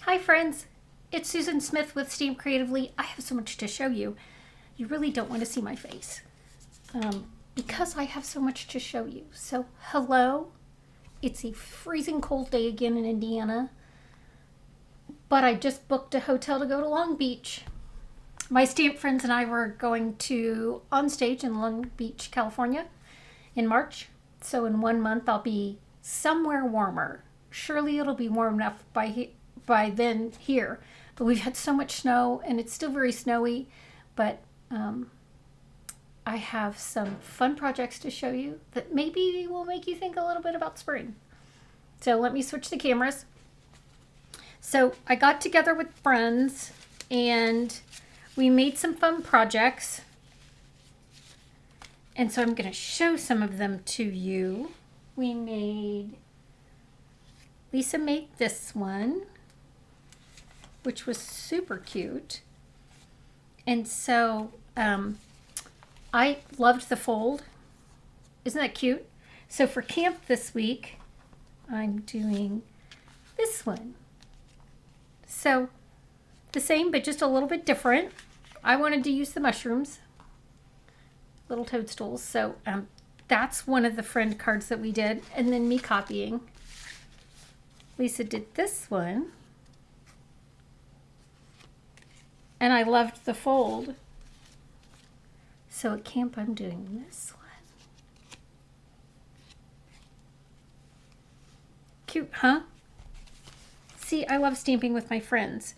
Hi friends, it's Susan Smith with StampCreatively. I have so much to show you. You really don't want to see my face because I have so much to show you. So hello, it's a freezing cold day again in Indiana, but I just booked a hotel to go to Long Beach. My stamp friends and I were going to on stage in Long Beach, California in March. So in 1 month I'll be somewhere warmer. Surely it'll be warm enough by then here, but we've had so much snow and it's still very snowy, but I have some fun projects to show you that maybe will make you think a little bit about spring. So let me switch the cameras. So I got together with friends and we made some fun projects, and so I'm going to show some of them to you. Lisa made this one, which was super cute. And so I loved the fold. Isn't that cute? So for camp this week, I'm doing this one. So the same, but just a little bit different. I wanted to use the mushrooms, little toadstools. So that's one of the friend cards that we did. And then me copying. Lisa did this one. And I loved the fold. So at camp, I'm doing this one. Cute, huh? See, I love stamping with my friends.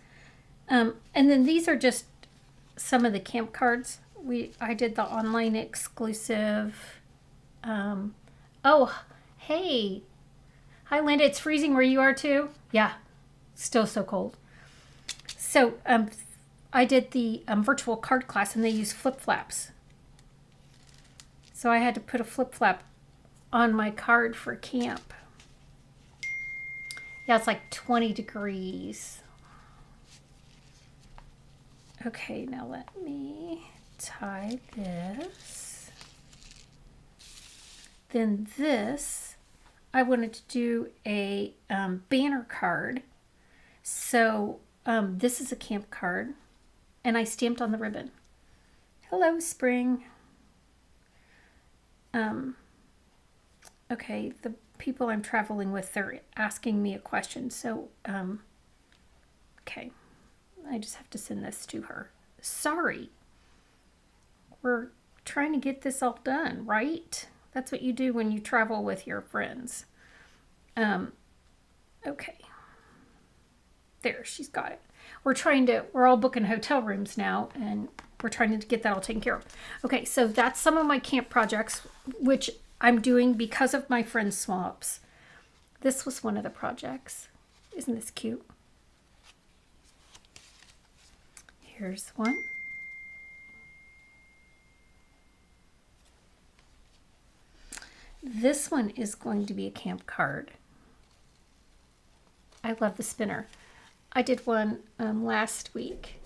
And then these are just some of the camp cards. I did the online exclusive. Oh, hey. Hi, Linda. It's freezing where you are too? Yeah, still so cold. So I did the virtual card class and they use flip flaps. So I had to put a flip flap on my card for camp. Yeah, it's like 20 degrees. Okay, now let me tie this. Then this, I wanted to do a banner card. So this is a camp card, and I stamped on the ribbon. Hello, spring. Okay, the people I'm traveling with, they're asking me a question. So, okay, I just have to send this to her. Sorry. We're trying to get this all done, right? That's what you do when you travel with your friends. Okay. There, she's got it. We're all booking hotel rooms now, and we're trying to get that all taken care of. Okay, so that's some of my camp projects, which I'm doing because of my friend swaps. This was one of the projects. Isn't this cute? Here's one. This one is going to be a camp card. I love the spinner. I did one last week.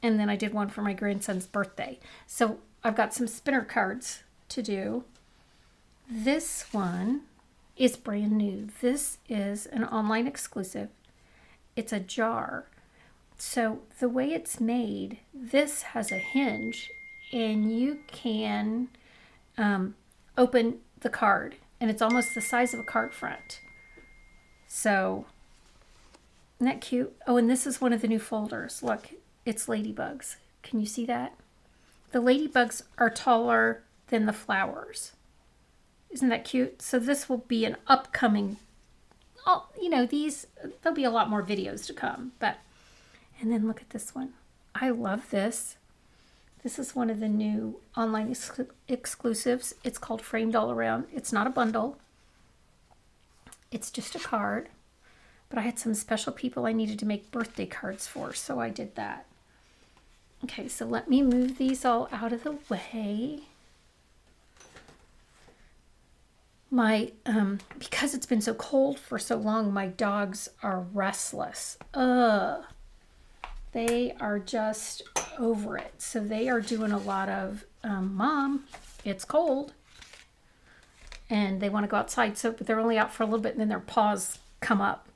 And then I did one for my grandson's birthday. So I've got some spinner cards to do. This one is brand new. This is an online exclusive. It's a jar. So the way it's made, this has a hinge and you can open the card, and it's almost the size of a card front. So isn't that cute? Oh, and this is one of the new folders. Look, it's ladybugs. Can you see that? The ladybugs are taller than the flowers. Isn't that cute? So this will be an upcoming, there'll be a lot more videos to come. And then look at this one. I love this. This is one of the new online exclusives. It's called Framed All Around. It's not a bundle. It's just a card. But I had some special people I needed to make birthday cards for, so I did that. Okay, so let me move these all out of the way. Because it's been so cold for so long, my dogs are restless. They are just over it. So they are doing a lot of, Mom, it's cold. and they want to go outside, but they're only out for a little bit and then their paws come up.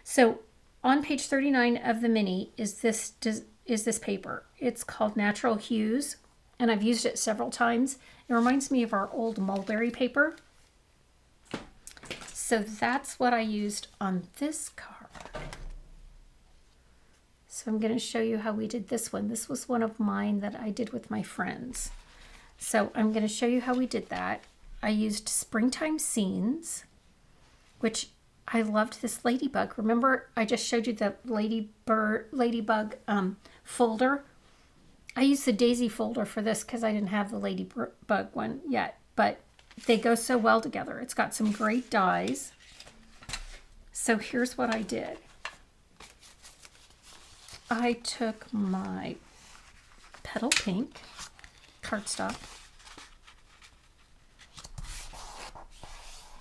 So on page 39 of the mini is this paper. It's called Natural Hues, and I've used it several times. It reminds me of our old mulberry paper. So that's what I used on this card. So I'm going to show you how we did this one. This was one of mine that I did with my friends. So I'm going to show you how we did that. I used Springtime Scenes, which I loved this ladybug. Remember I just showed you the ladybug folder? I used the daisy folder for this because I didn't have the ladybug one yet, but they go so well together. It's got some great dyes. So here's what I did. I took my Petal Pink cardstock,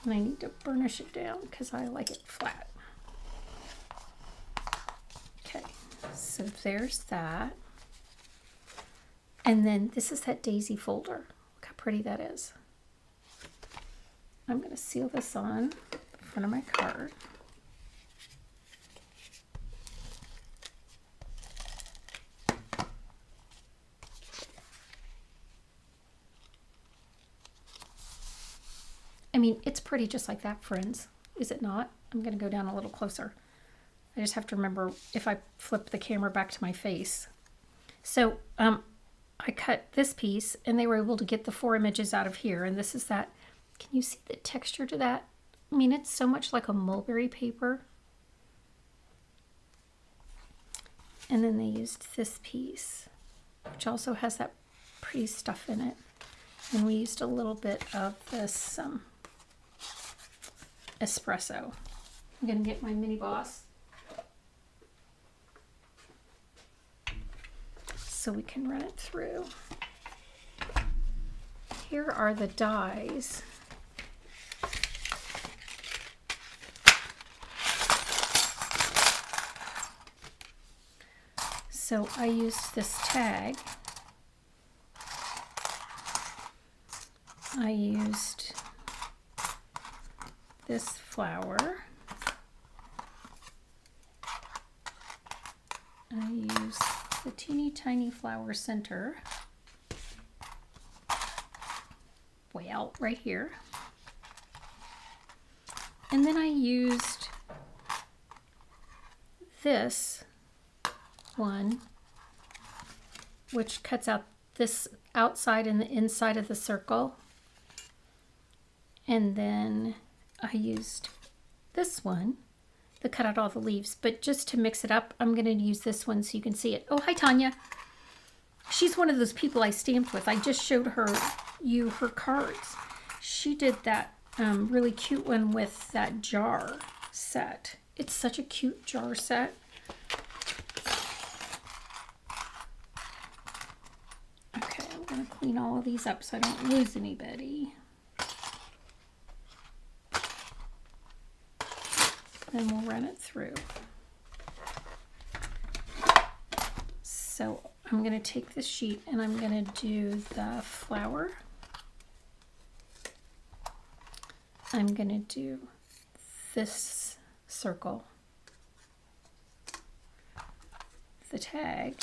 and I need to burnish it down because I like it flat. Okay, so there's that. And then this is that daisy folder. Look how pretty that is. I'm going to seal this on the front of my card. I mean, it's pretty just like that, friends. Is it not? I'm going to go down a little closer. I just have to remember if I flip the camera back to my face. So I cut this piece, and they were able to get the 4 images out of here. And this is that. Can you see the texture to that? I mean, it's so much like a mulberry paper. And then they used this piece, which also has that pretty stuff in it. And we used a little bit of this espresso. I'm going to get my mini boss so we can run it through. Here are the dyes. So I used this tag. I used this flower. I used the teeny tiny flower center way out right here. And then I used this one, which cuts out this outside and the inside of the circle. And then I used this one to cut out all the leaves. But just to mix it up, I'm going to use this one so you can see it. Oh, hi, Tanya. She's one of those people I stamped with. I just showed her cards. She did that really cute one with that jar set. It's such a cute jar set. Okay, I'm going to clean all of these up so I don't lose anybody. And we'll run it through. So I'm going to take this sheet and I'm going to do the flower. I'm going to do this circle, the tag,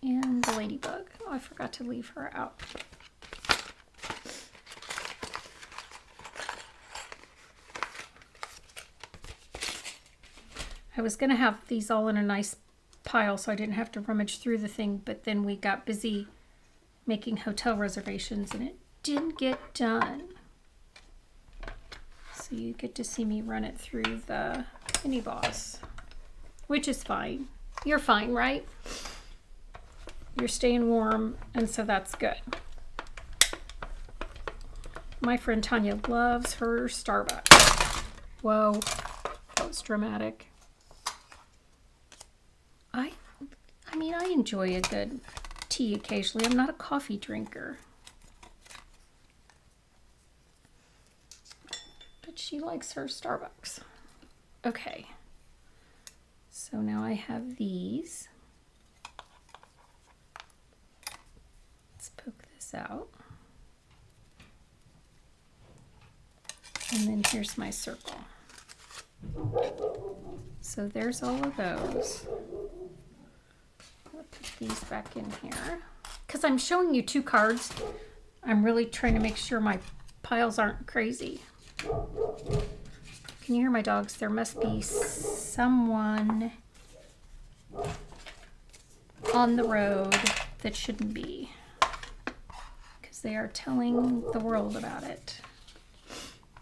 and the ladybug. Oh, I forgot to leave her out. I was going to have these all in a nice pile so I didn't have to rummage through the thing, but then we got busy making hotel reservations and it didn't get done. So you get to see me run it through the mini boss, which is fine. You're fine, right? You're staying warm, and so that's good. My friend Tanya loves her Starbucks. Whoa, that was dramatic. I mean, I enjoy a good tea occasionally. I'm not a coffee drinker. But she likes her Starbucks. Okay. So now I have these. Let's poke this out. And then here's my circle. So there's all of those. I'll put these back in here. Because I'm showing you 2 cards, I'm really trying to make sure my piles aren't crazy. Can you hear my dogs? There must be someone on the road that shouldn't be, because they are telling the world about it.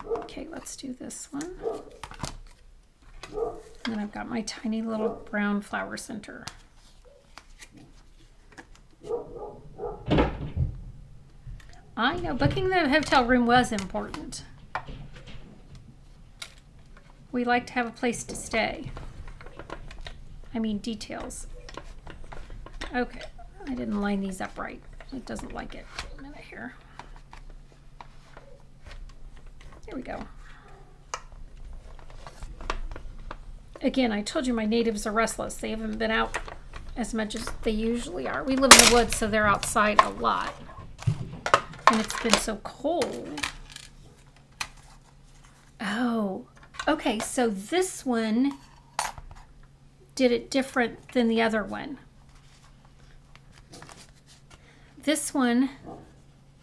Okay, let's do this one. And then I've got my tiny little brown flower center. I know, booking the hotel room was important. We like to have a place to stay. I mean, details. Okay, I didn't line these up right. It doesn't like it. A minute here. There we go. Again, I told you my natives are restless. They haven't been out as much as they usually are. We live in the woods, so they're outside a lot. And it's been so cold. Oh, okay, so this one did it different than the other one. This one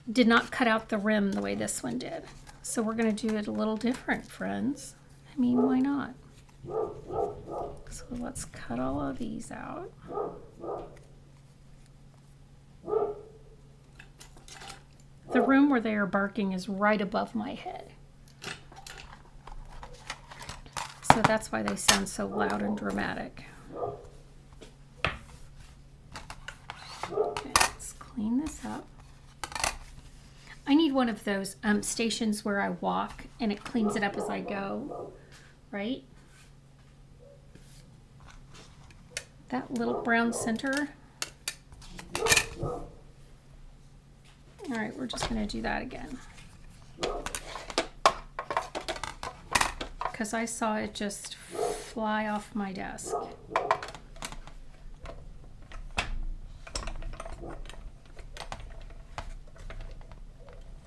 did not cut out the rim the way this one did. So we're going to do it a little different, friends. I mean, why not? So let's cut all of these out. The room where they are barking is right above my head. So that's why they sound so loud and dramatic. Okay, let's clean this up. I need one of those stations where I walk and it cleans it up as I go, right? That little brown center. All right, we're just going to do that again. Because I saw it just fly off my desk.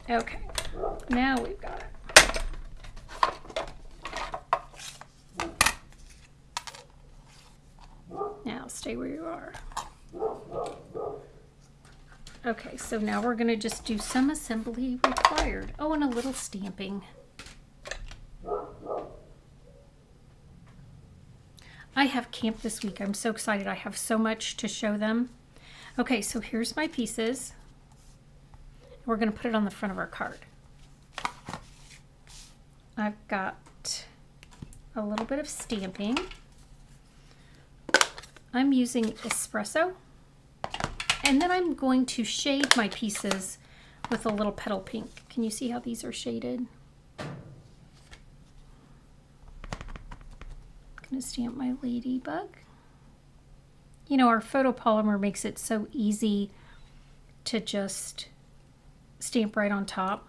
Okay, now we've got it. Now stay where you are. Okay, so now we're going to just do some assembly required. Oh, and a little stamping. I have camp this week. I'm so excited. I have so much to show them. Okay, so here's my pieces. We're going to put it on the front of our card. I've got a little bit of stamping. I'm using espresso. And then I'm going to shade my pieces with a little petal pink. Can you see how these are shaded? I'm going to stamp my ladybug. You know, our photopolymer makes it so easy to just stamp right on top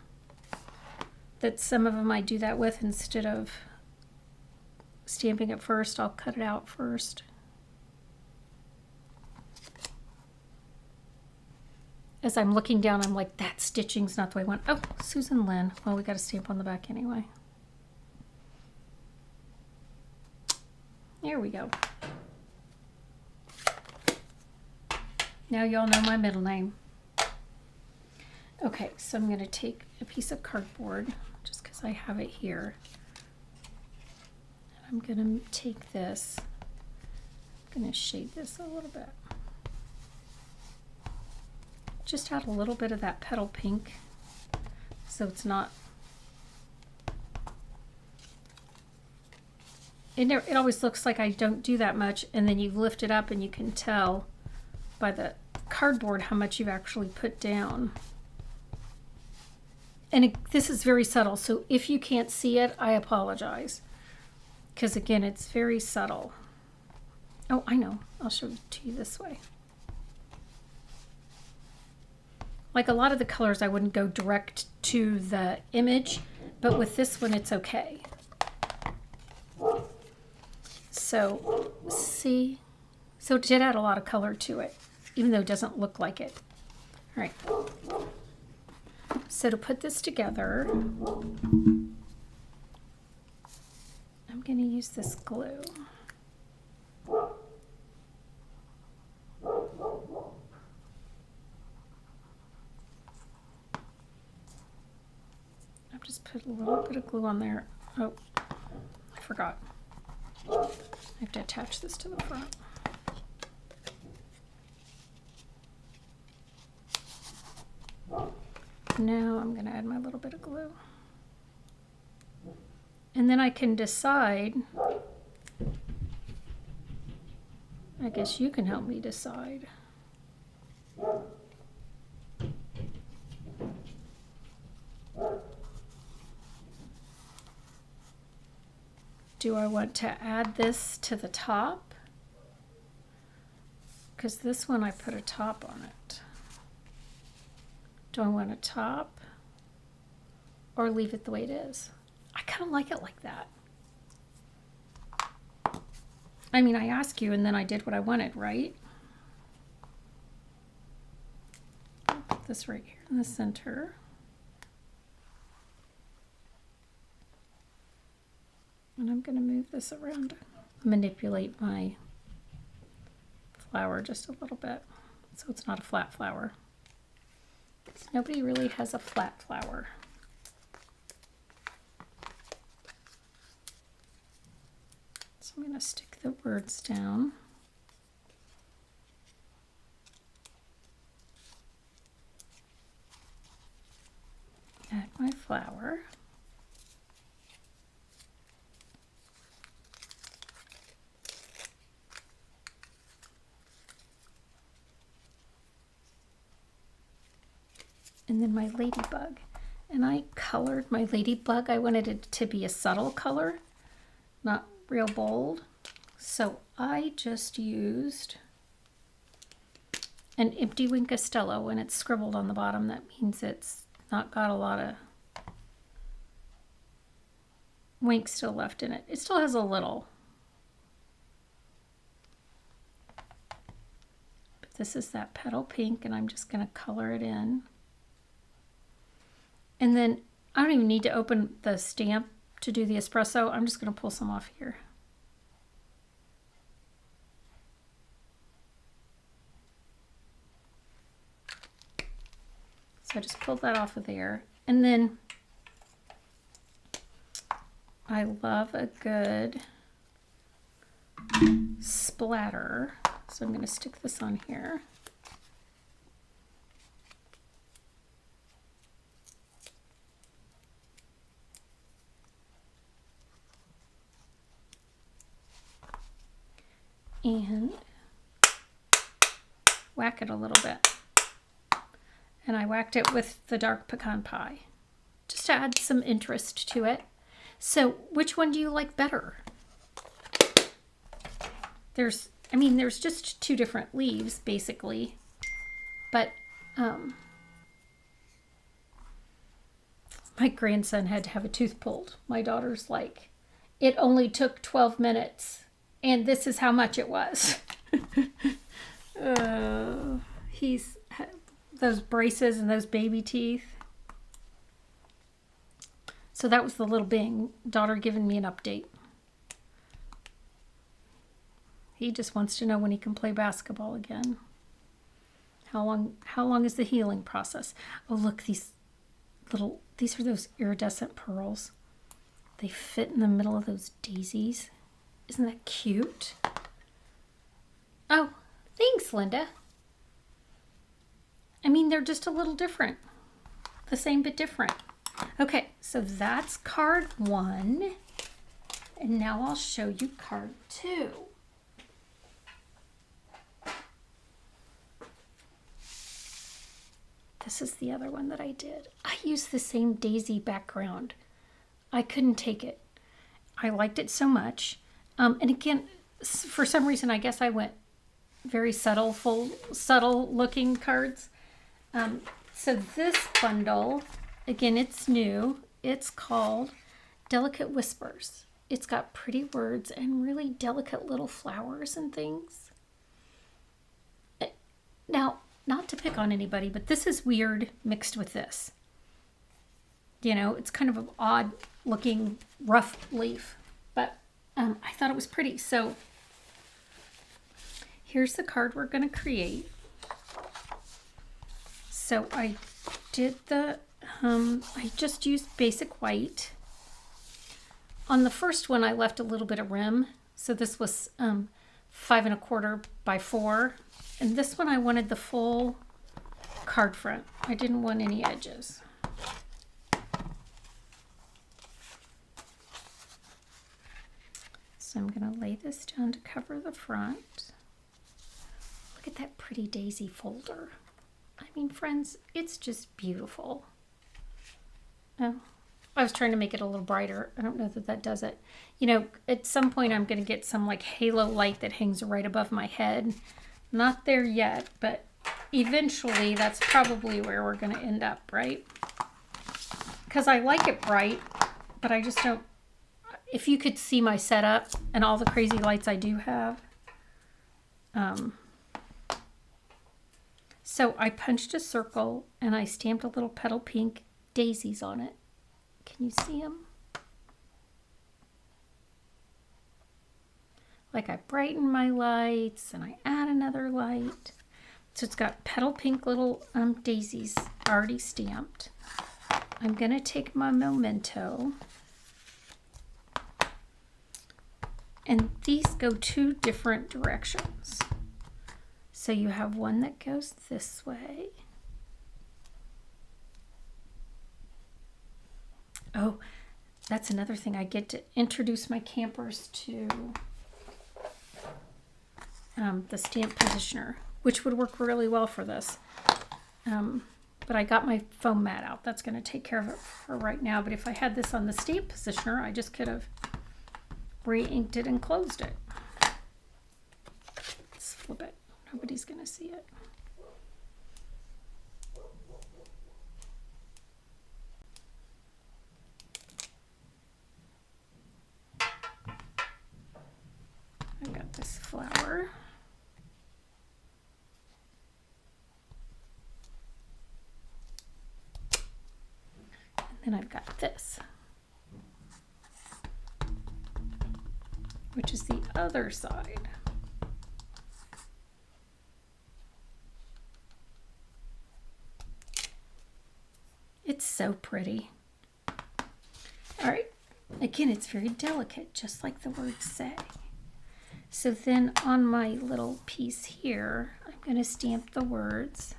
that some of them I do that with instead of stamping it first. I'll cut it out first. As I'm looking down, I'm like, that stitching's not the way I want. Oh, Susan Lynn. Well, we got a stamp on the back anyway. There we go. Now y'all know my middle name. Okay, so I'm going to take a piece of cardboard, just because I have it here. And I'm going to take this. I'm going to shade this a little bit. Just add a little bit of that petal pink so it's not, it always looks like I don't do that much, and then you lift it up and you can tell by the cardboard how much you've actually put down. And this is very subtle, so if you can't see it, I apologize, because again, it's very subtle. Oh, I know, I'll show it to you this way. Like a lot of the colors, I wouldn't go direct to the image, but with this one, it's okay. So, see? So it did add a lot of color to it, even though it doesn't look like it. All right. So to put this together, going to use this glue. I've just put a little bit of glue on there. Oh, I forgot. I have to attach this to the front. Now I'm going to add my little bit of glue. And then I can decide, I guess you can help me decide. Do I want to add this to the top? Because this one I put a top on it. Do I want a top or leave it the way it is? I kind of like it like that. I mean, I asked you and then I did what I wanted, right? Put this right here in the center. And I'm going to move this around, manipulate my flower just a little bit so it's not a flat flower. Nobody really has a flat flower. So I'm going to stick the words down. Add my flower. And then my ladybug. And I colored my ladybug. I wanted it to be a subtle color, not real bold. So I just used an empty wing Costello, and it's scribbled on the bottom. That means it's not got a lot of wink still left in it. It still has a little. But this is that petal pink, and I'm just going to color it in. And then I don't even need to open the stamp to do the espresso. I'm just going to pull some off here. So I just pulled that off of there. And then I love a good splatter. So I'm going to stick this on here. And whack it a little bit. And I whacked it with the dark pecan pie, just to add some interest to it. So which one do you like better? There's just two different leaves, basically. But my grandson had to have a tooth pulled. My daughter's like, it only took 12 minutes. And this is how much it was. He's those braces and those baby teeth. So that was the little Bing. Daughter giving me an update. He just wants to know when he can play basketball again. How long is the healing process? Oh, look, these are those iridescent pearls. They fit in the middle of those daisies. Isn't that cute? Oh, thanks, Linda. I mean, they're just a little different. The same but different. Okay, so that's card 1. And now I'll show you card 2. This is the other one that I did. I used the same daisy background. I couldn't take it. I liked it so much. And again, for some reason, I guess I went very subtle looking cards. So this bundle, again, it's new. It's called Delicate Whispers. It's got pretty words and really delicate little flowers and things. Now, not to pick on anybody, but this is weird mixed with this. You know, it's kind of an odd looking rough leaf, but I thought it was pretty. So here's the card we're going to create. So I did the, I just used basic white. On the first one, I left a little bit of rim. So this was 5 1/4 by 4. And this one, I wanted the full card front. I didn't want any edges. So I'm going to lay this down to cover the front. Look at that pretty daisy folder. I mean, friends, it's just beautiful. Oh, I was trying to make it a little brighter. I don't know that that does it. You know, at some point I'm going to get some like halo light that hangs right above my head. Not there yet, but eventually that's probably where we're going to end up, right? Because I like it bright, but I just don't. If you could see my setup and all the crazy lights I do have. So I punched a circle and I stamped a little petal pink daisies on it. Can you see them? Like I brighten my lights and I add another light. So it's got petal pink little daisies already stamped. I'm gonna take my memento. And these go 2 different directions. So you have one that goes this way. Oh, that's another thing. I get to introduce my campers to the stamp positioner, which would work really well for this. But I got my foam mat out. That's going to take care of it for right now. But if I had this on the stamp positioner, I just could have re-inked it and closed it. Let's flip it. Nobody's going to see it. I got this flower. And then I've got this, which is the other side. It's so pretty. All right, again, it's very delicate, just like the words say. So then on my little piece here, I'm going to stamp the words,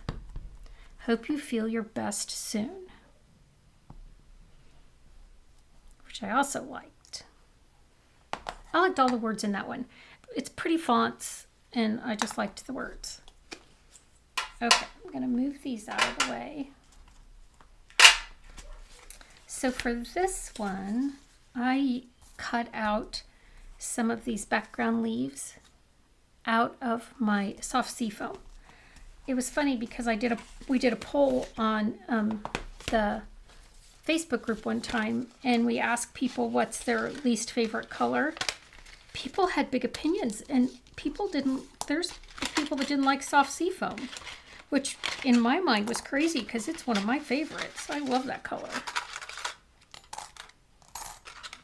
"Hope you feel your best soon," which I also liked. I liked all the words in that one. It's pretty fonts, and I just liked the words. Okay, I'm going to move these out of the way. So for this one, I cut out some of these background leaves out of my soft seafoam. It was funny because we did a poll on the Facebook group one time, and we asked people what's their least favorite color. People had big opinions, and there's people that didn't like soft seafoam, which in my mind was crazy because it's one of my favorites. I love that color.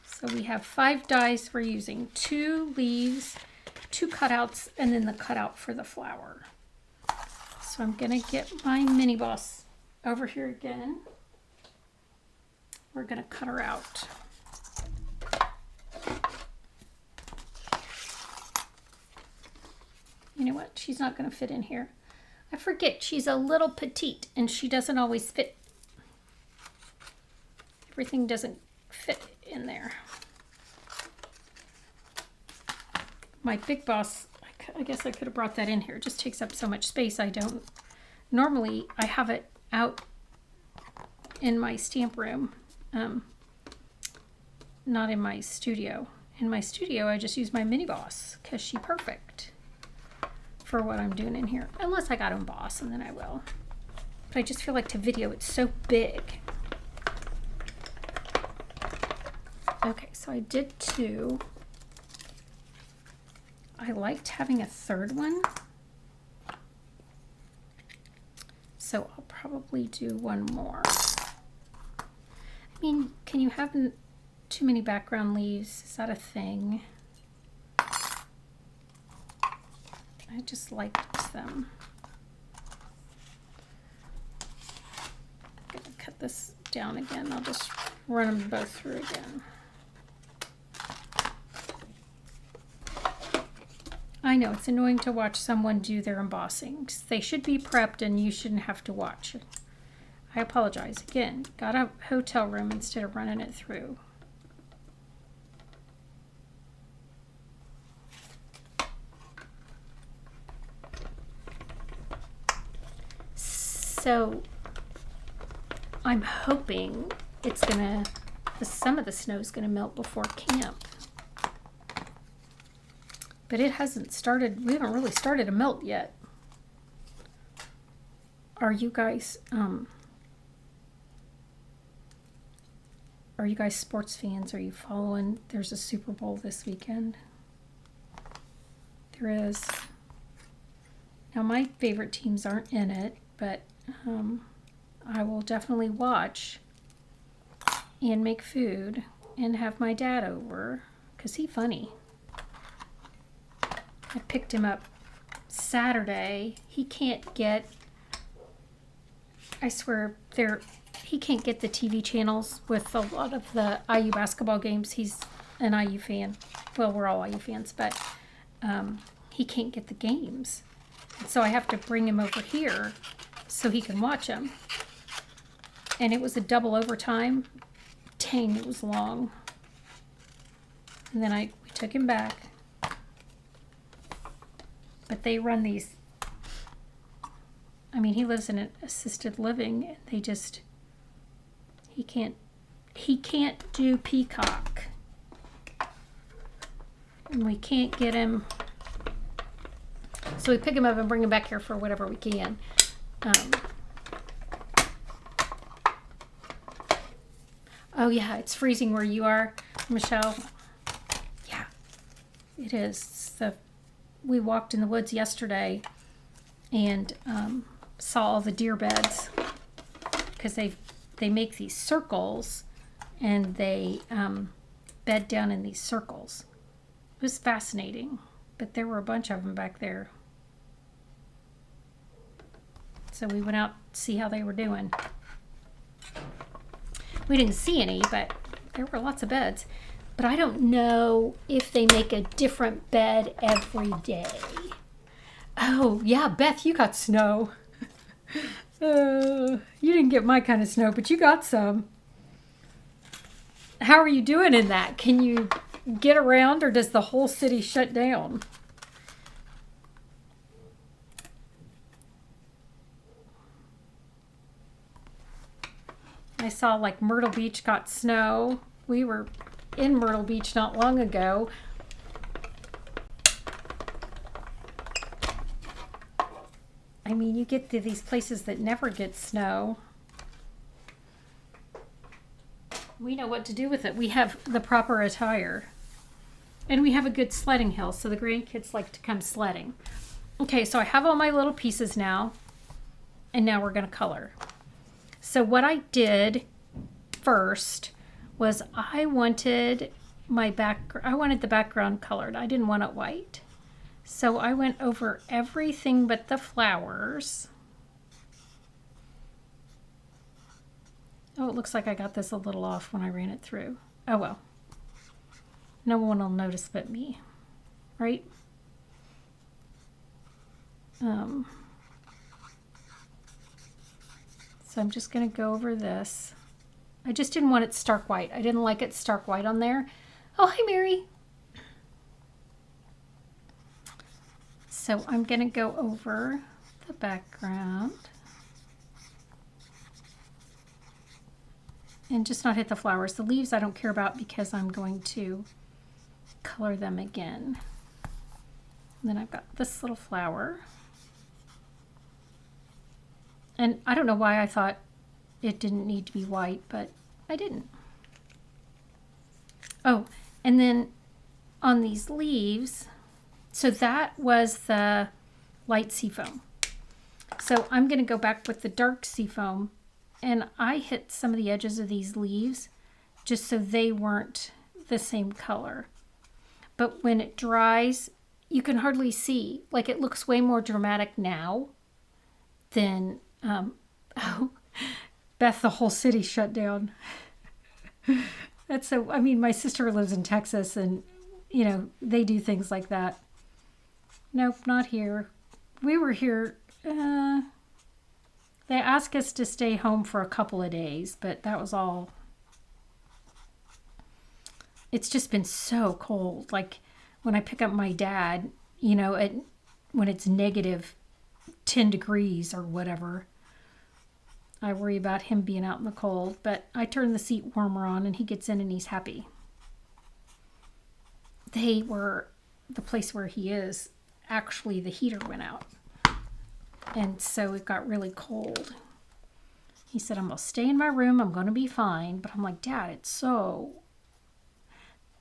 So we have 5 dies we're using, 2 leaves, 2 cutouts, and then the cutout for the flower. So I'm gonna get my mini boss over here again. We're gonna cut her out. You know what? She's not gonna fit in here. I forget, she's a little petite and she doesn't always fit. Everything doesn't fit in there. My big boss, I guess I could have brought that in here. It just takes up so much space. Normally I have it out in my stamp room, not in my studio. In my studio, I just use my mini boss because she's perfect for what I'm doing in here. Unless I got to emboss, and then I will. But I just feel like to video, it's so big. Okay, so I did 2. I liked having a 3rd one. So I'll probably do 1 more. I mean, can you have too many background leaves? Is that a thing? I just liked them. I'm gonna cut this down again. I'll just run them both through again. I know it's annoying to watch someone do their embossings. They should be prepped and you shouldn't have to watch it. I apologize. Again, got a hotel room instead of running it through. So I'm hoping it's gonna, some of the snow's gonna melt before camp. But it hasn't started, we haven't really started to melt yet. Are you guys sports fans? Are you following? There's a Super Bowl this weekend. There is. Now my favorite teams aren't in it, but I will definitely watch and make food and have my dad over because he's funny. I picked him up Saturday. He can't get, I swear, he can't get the TV channels with a lot of the IU basketball games. He's an IU fan. Well, we're all IU fans, but he can't get the games. So I have to bring him over here so he can watch them. And it was a double overtime. Dang, it was long. And then we took him back. But they run these, I mean, he lives in an assisted living, and they just, he can't do Peacock. And we can't get him, so we pick him up and bring him back here for whatever we can. Oh yeah, it's freezing where you are, Michelle. Yeah, it is. We walked in the woods yesterday and saw all the deer beds because they make these circles and they bed down in these circles. It was fascinating, but there were a bunch of them back there. So we went out to see how they were doing. We didn't see any, but there were lots of beds. But I don't know if they make a different bed every day. Oh, yeah, Beth, you got snow. You didn't get my kind of snow, but you got some. How are you doing in that? Can you get around, or does the whole city shut down? I saw like Myrtle Beach got snow. We were in Myrtle Beach not long ago. I mean, you get to these places that never get snow. We know what to do with it. We have the proper attire. And we have a good sledding hill, so the grandkids like to come sledding. Okay, so I have all my little pieces now. And now we're going to color. So what I did first was I wanted the background colored. I didn't want it white. So I went over everything but the flowers. Oh, it looks like I got this a little off when I ran it through. Oh well. No one will notice but me, right? So I'm just going to go over this. I just didn't want it stark white. I didn't like it stark white on there. Oh, hi, Mary. So I'm going to go over the background and just not hit the flowers. The leaves I don't care about because I'm going to color them again. And then I've got this little flower. And I don't know why I thought it didn't need to be white, but I didn't. Oh, and then on these leaves, so that was the light seafoam. So I'm going to go back with the dark seafoam, and I hit some of the edges of these leaves just so they weren't the same color. But when it dries, you can hardly see. Like, it looks way more dramatic now than, oh, Beth, the whole city shut down. That's so, I mean, my sister lives in Texas and, you know, they do things like that. Nope, not here. We were here, they asked us to stay home for a couple of days, but that was all. It's just been so cold. Like, when I pick up my dad, you know, when it's negative 10 degrees or whatever, I worry about him being out in the cold. But I turn the seat warmer on and he gets in and he's happy. The place where he is, actually the heater went out. And so it got really cold. He said, I'm going to stay in my room. I'm going to be fine. But I'm like, Dad,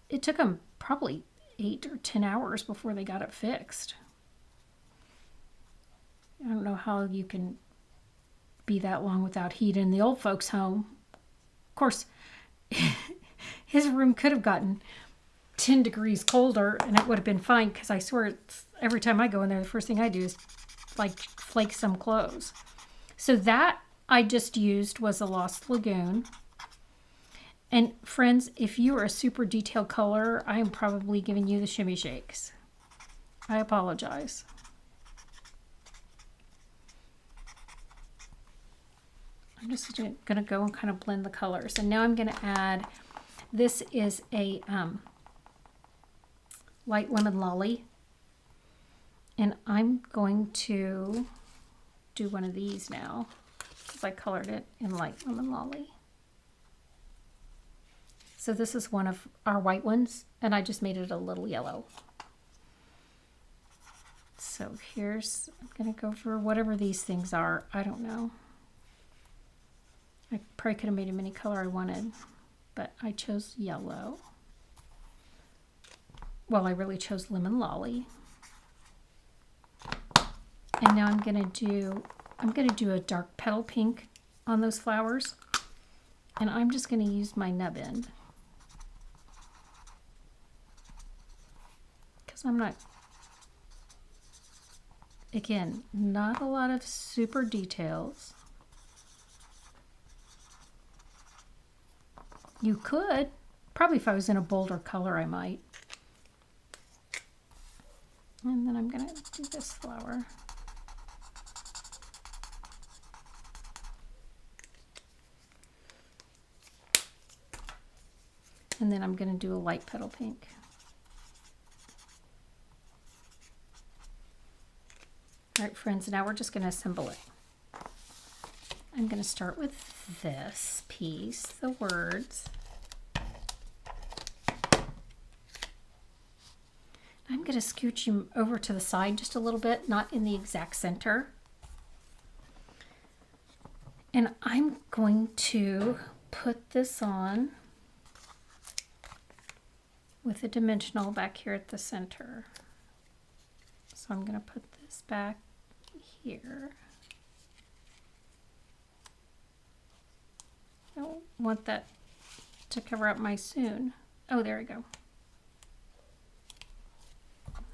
it took him probably 8 or 10 hours before they got it fixed. I don't know how you can be that long without heat in the old folks' home. Of course, his room could have gotten 10 degrees colder and it would have been fine, because I swear every time I go in there, the first thing I do is like flake some clothes. So that I just used was a Lost Lagoon. And friends, if you are a super detailed colorer, I am probably giving you the shimmy shakes. I apologize. I'm just going to go and kind of blend the colors. And now I'm going to add, this is a Light Lemon Lolly. And I'm going to do one of these now, because I colored it in Light Lemon Lolly. So this is one of our white ones, and I just made it a little yellow. So I'm going to go for whatever these things are. I don't know. I probably could have made them any color I wanted, but I chose yellow. Well, I really chose Lemon Lolly. And now I'm going to do a dark petal pink on those flowers. And I'm just going to use my nub end. I'm not, again, not a lot of super details. You could, probably if I was in a bolder color, I might. And then I'm going to do this flower. And then I'm going to do a light petal pink. All right, friends, now we're just going to assemble it. I'm going to start with this piece, the words. I'm going to scooch him over to the side just a little bit, not in the exact center. And I'm going to put this on with a dimensional back here at the center. So I'm going to put this back here. I don't want that to cover up my soon. Oh, there we go.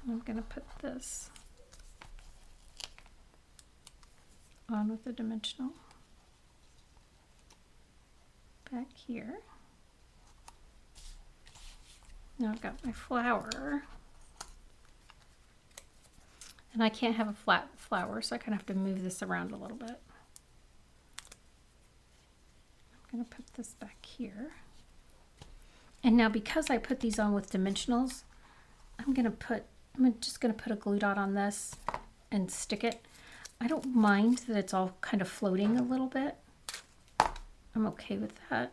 I'm going to put this on with the dimensional back here. Now I've got my flower. And I can't have a flat flower, so I kind of have to move this around a little bit. I'm going to put this back here. And now because I put these on with dimensionals, I'm just going to put a glue dot on this and stick it. I don't mind that it's all kind of floating a little bit. I'm okay with that,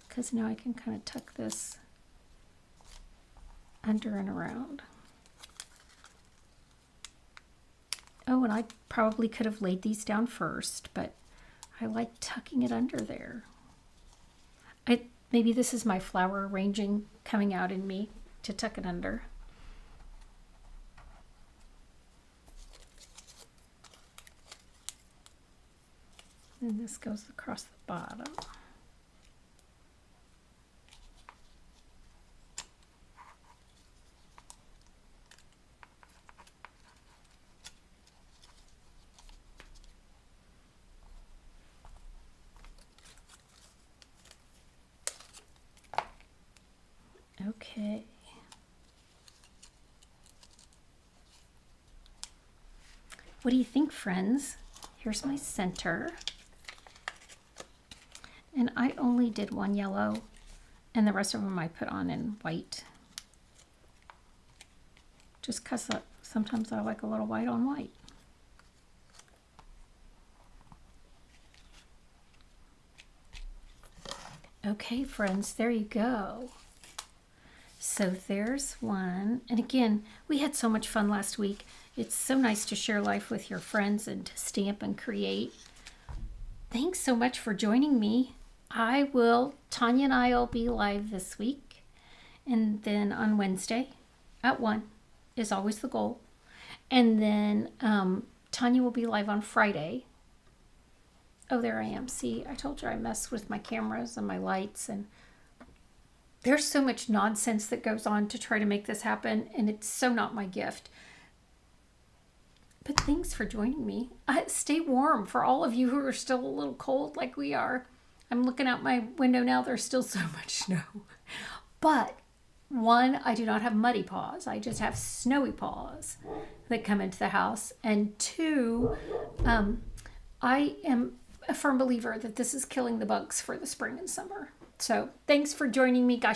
because now I can kind of tuck this under and around. Oh, and I probably could have laid these down first, but I like tucking it under there. Maybe this is my flower arranging coming out in me to tuck it under. And this goes across the bottom. Okay. What do you think, friends? Here's my center. And I only did one yellow, and the rest of them I put on in white. Just because sometimes I like a little white on white. Okay, friends, there you go. So there's one. And again, we had so much fun last week. It's so nice to share life with your friends and to stamp and create. Thanks so much for joining me. Tanya and I will be live this week. And then on Wednesday at 1 is always the goal. And then Tanya will be live on Friday. Oh, there I am. See, I told you I messed with my cameras and my lights, and there's so much nonsense that goes on to try to make this happen, and it's so not my gift. But thanks for joining me. Stay warm for all of you who are still a little cold like we are. I'm looking out my window now. There's still so much snow. But one, I do not have muddy paws. I just have snowy paws that come into the house. And two, I am a firm believer that this is killing the bugs for the spring and summer. So thanks for joining me, guys.